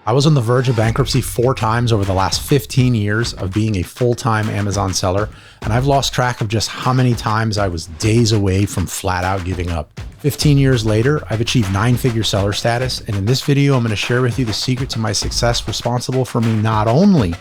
I was on the verge of bankruptcy 4 times over the last 15 years of being a full-time Amazon seller, and I've lost track of just how many times I was days away from flat out giving up. 15 years later, I've achieved 9-figure seller status, and in this video, I'm going to share with you the secret to my success responsible for me not only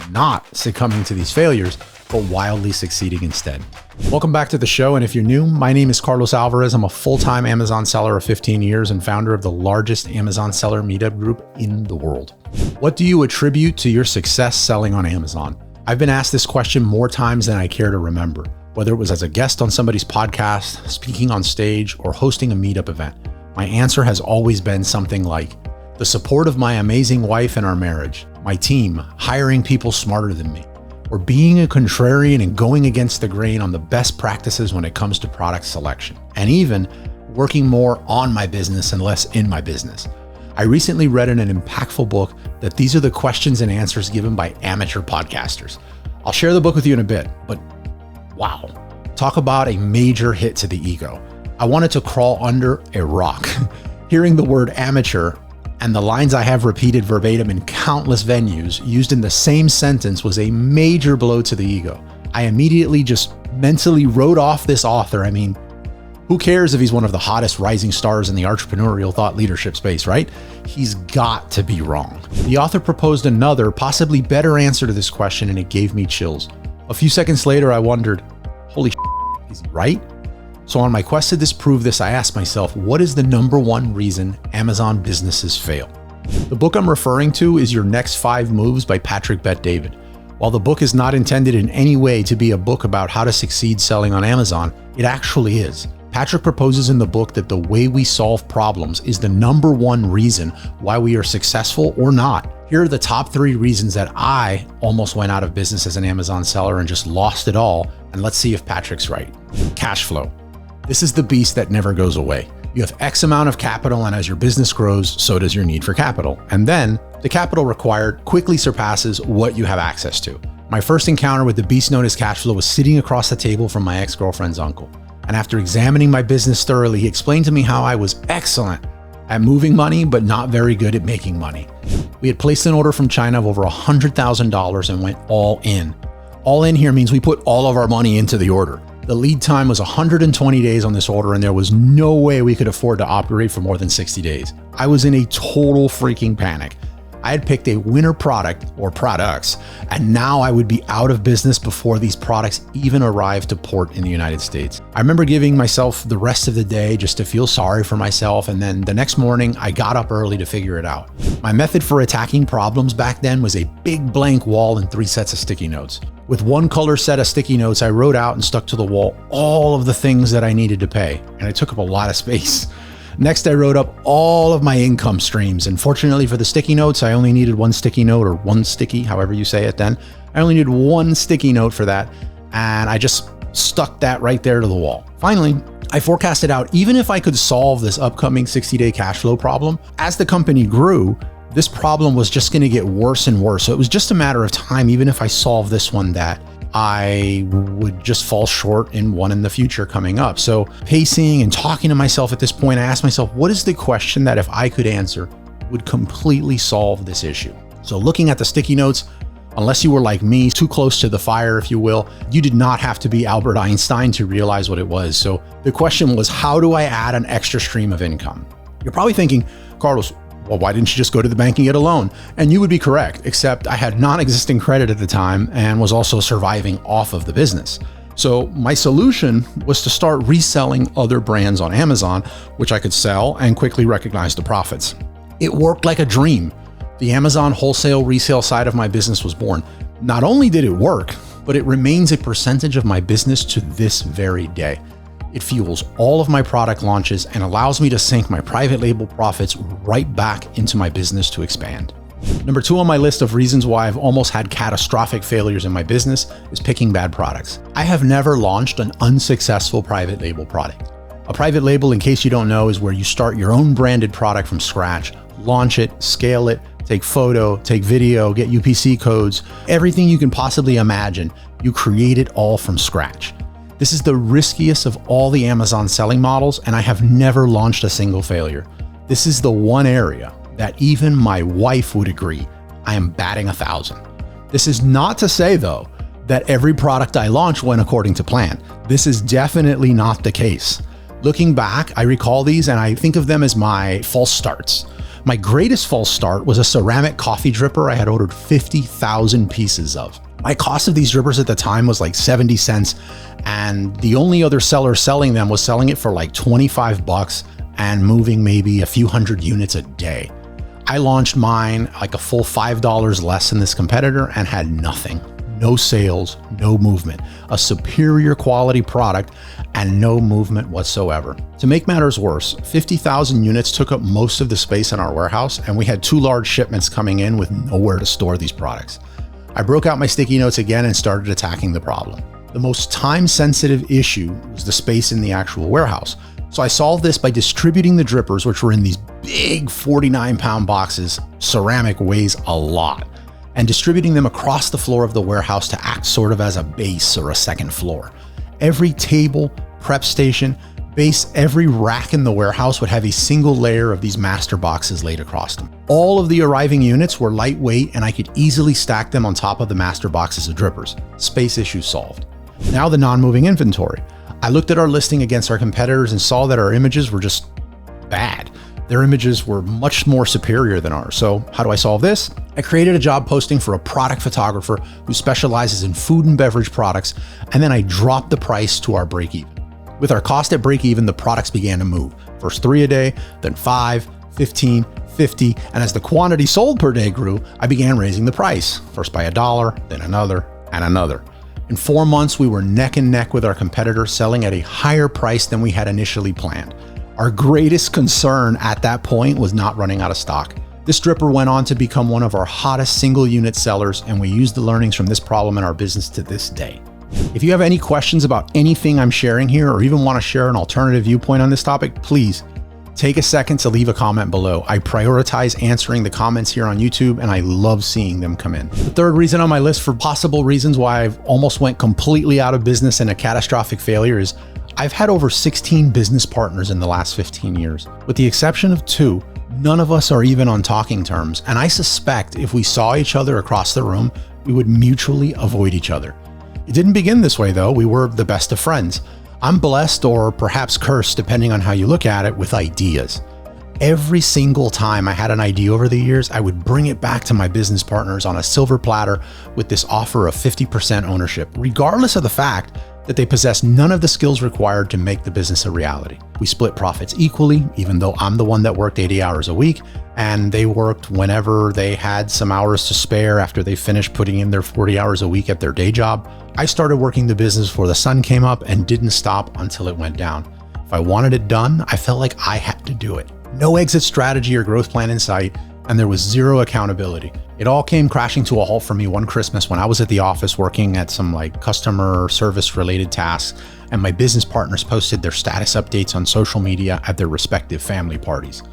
not succumbing to these failures, but wildly succeeding instead. Welcome back to the show, and if you're new, my name is Carlos Alvarez. I'm a full-time Amazon seller of 15 years and founder of the largest Amazon seller meetup group in the world. What do you attribute to your success selling on Amazon? I've been asked this question more times than I care to remember, whether it was as a guest on somebody's podcast, speaking on stage, or hosting a meetup event. My answer has always been something like, the support of my amazing wife and our marriage, my team, hiring people smarter than me, or being a contrarian and going against the grain on the best practices when it comes to product selection, and even working more on my business and less in my business. I recently read in an impactful book that these are the questions and answers given by amateur podcasters. I'll share the book with you in a bit, but wow, talk about a major hit to the ego. I wanted to crawl under a rock. Hearing the word amateur and the lines I have repeated verbatim in countless venues used in the same sentence was a major blow to the ego. I immediately just mentally wrote off this author. I mean, who cares if he's one of the hottest rising stars in the entrepreneurial thought leadership space, right? He's got to be wrong. The author proposed another, possibly better answer to this question, and it gave me chills. A few seconds later, I wondered, holy shit, is he right? So on my quest to disprove this, I asked myself, what is the number one reason Amazon businesses fail? The book I'm referring to is Your Next 5 Moves by Patrick Bet-David. While the book is not intended in any way to be a book about how to succeed selling on Amazon, it actually is. Patrick proposes in the book that the way we solve problems is the number one reason why we are successful or not. Here are the top 3 reasons that I almost went out of business as an Amazon seller and just lost it all. And let's see if Patrick's right. Cash flow. This is the beast that never goes away. You have X amount of capital, and as your business grows, so does your need for capital. And then the capital required quickly surpasses what you have access to. My first encounter with the beast known as cash flow was sitting across the table from my ex-girlfriend's uncle. And after examining my business thoroughly, he explained to me how I was excellent at moving money, but not very good at making money. We had placed an order from China of over $100,000 and went all in. All in here means we put all of our money into the order. The lead time was 120 days on this order, and there was no way we could afford to operate for more than 60 days. I was in a total freaking panic. I had picked a winner product or products, and now I would be out of business before these products even arrived to port in the United States. I remember giving myself the rest of the day just to feel sorry for myself, and then the next morning I got up early to figure it out. My method for attacking problems back then was a big blank wall and 3 sets of sticky notes. With 1 color set of sticky notes, I wrote out and stuck to the wall all of the things that I needed to pay, and it took up a lot of space. Next, I wrote up all of my income streams, and fortunately for the sticky notes, I only needed 1 sticky note, or 1 sticky, however you say it then. I only needed 1 sticky note for that, and I just stuck that right there to the wall. Finally, I forecasted out, even if I could solve this upcoming 60-day cash flow problem, as the company grew, this problem was just going to get worse and worse. So it was just a matter of time, even if I solved this one, that I would just fall short in one in the future coming up. So pacing and talking to myself at this point, I asked myself, what is the question that if I could answer would completely solve this issue? So looking at the sticky notes, unless you were like me, too close to the fire, if you will, you did not have to be Albert Einstein to realize what it was. So the question was, how do I add an extra stream of income? You're probably thinking, Carlos, well, why didn't you just go to the bank and get a loan? And you would be correct, except I had non-existing credit at the time and was also surviving off of the business. So my solution was to start reselling other brands on Amazon, which I could sell and quickly recognize the profits. It worked like a dream. The Amazon wholesale resale side of my business was born. Not only did it work, but it remains a percentage of my business to this very day. It fuels all of my product launches and allows me to sink my private label profits right back into my business to expand. Number 2 on my list of reasons why I've almost had catastrophic failures in my business is picking bad products. I have never launched an unsuccessful private label product. A private label, in case you don't know, is where you start your own branded product from scratch, launch it, scale it, take photo, take video, get UPC codes, everything you can possibly imagine. You create it all from scratch. This is the riskiest of all the Amazon selling models, and I have never launched a single failure. This is the one area that even my wife would agree I am batting 1,000. This is not to say, though, that every product I launch went according to plan. This is definitely not the case. Looking back, I recall these and I think of them as my false starts. My greatest false start was a ceramic coffee dripper I had ordered 50,000 pieces of. My cost of these drippers at the time was like 70 cents, and the only other seller selling them was selling it for like 25 bucks and moving maybe a few hundred units a day. I launched mine like a full $5 less than this competitor and had nothing. No sales, no movement, a superior quality product, and no movement whatsoever. To make matters worse, 50,000 units took up most of the space in our warehouse, and we had 2 large shipments coming in with nowhere to store these products. I broke out my sticky notes again and started attacking the problem. The most time-sensitive issue was the space in the actual warehouse. So I solved this by distributing the drippers, which were in these big 49-pound boxes. Ceramic weighs a lot. And distributing them across the floor of the warehouse to act sort of as a base or a second floor. Every table, prep station, base, every rack in the warehouse would have a single layer of these master boxes laid across them. All of the arriving units were lightweight and I could easily stack them on top of the master boxes of drippers. Space issue solved. Now the non-moving inventory. I looked at our listing against our competitors and saw that our images were just bad. Their images were much more superior than ours. So how do I solve this? I created a job posting for a product photographer who specializes in food and beverage products, and then I dropped the price to our break even. With our cost at break even, the products began to move. First 3 a day, then 5, 15, 50, and as the quantity sold per day grew, I began raising the price, first by $1, then another, and another. In 4 months, we were neck and neck with our competitor, selling at a higher price than we had initially planned. Our greatest concern at that point was not running out of stock. This dripper went on to become one of our hottest single unit sellers, and we use the learnings from this problem in our business to this day. If you have any questions about anything I'm sharing here, or even want to share an alternative viewpoint on this topic, please take a second to leave a comment below. I prioritize answering the comments here on YouTube, and I love seeing them come in. The third reason on my list for possible reasons why I've almost went completely out of business and a catastrophic failure is I've had over 16 business partners in the last 15 years. With the exception of 2, none of us are even on talking terms, and I suspect if we saw each other across the room, we would mutually avoid each other. It didn't begin this way though. We were the best of friends. I'm blessed, or perhaps cursed, depending on how you look at it, with ideas. Every single time I had an idea over the years, I would bring it back to my business partners on a silver platter with this offer of 50% ownership, regardless of the fact that they possess none of the skills required to make the business a reality. We split profits equally, even though I'm the one that worked 80 hours a week, and they worked whenever they had some hours to spare after they finished putting in their 40 hours a week at their day job. I started working the business before the sun came up and didn't stop until it went down. If I wanted it done, I felt like I had to do it. No exit strategy or growth plan in sight, and there was zero accountability. It all came crashing to a halt for me one Christmas when I was at the office working at some customer service related tasks, and my business partners posted their status updates on social media at their respective family parties.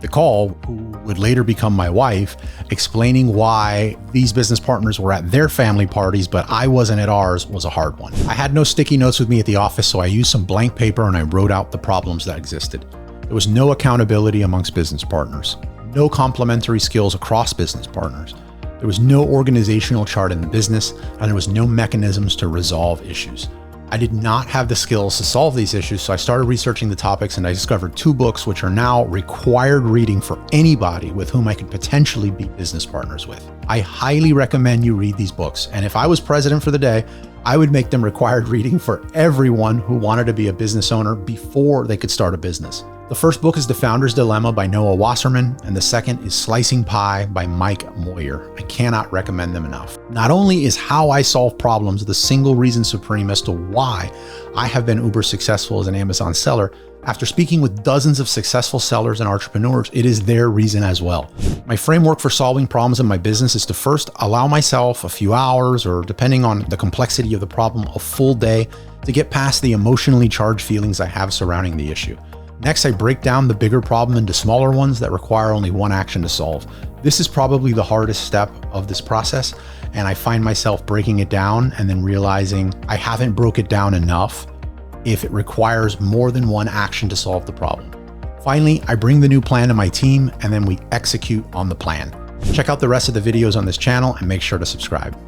Nicole, who would later become my wife, explaining why these business partners were at their family parties but I wasn't at ours, was a hard one. I had no sticky notes with me at the office, so I used some blank paper and I wrote out the problems that existed. There was no accountability amongst business partners, no complementary skills across business partners. There was no organizational chart in the business, and there was no mechanisms to resolve issues. I did not have the skills to solve these issues, so I started researching the topics and I discovered 2 books which are now required reading for anybody with whom I could potentially be business partners with. I highly recommend you read these books, and if I was president for the day, I would make them required reading for everyone who wanted to be a business owner before they could start a business. The first book is The Founder's Dilemma by Noah Wasserman, and the second is Slicing Pie by Mike Moyer. I cannot recommend them enough. Not only is how I solve problems the single reason supreme as to why I have been uber successful as an Amazon seller, after speaking with dozens of successful sellers and entrepreneurs, it is their reason as well. My framework for solving problems in my business is to first allow myself a few hours, or depending on the complexity of the problem, a full day, to get past the emotionally charged feelings I have surrounding the issue. Next, I break down the bigger problem into smaller ones that require only one action to solve. This is probably the hardest step of this process, and I find myself breaking it down and then realizing I haven't broke it down enough if it requires more than one action to solve the problem. Finally, I bring the new plan to my team and then we execute on the plan. Check out the rest of the videos on this channel and make sure to subscribe.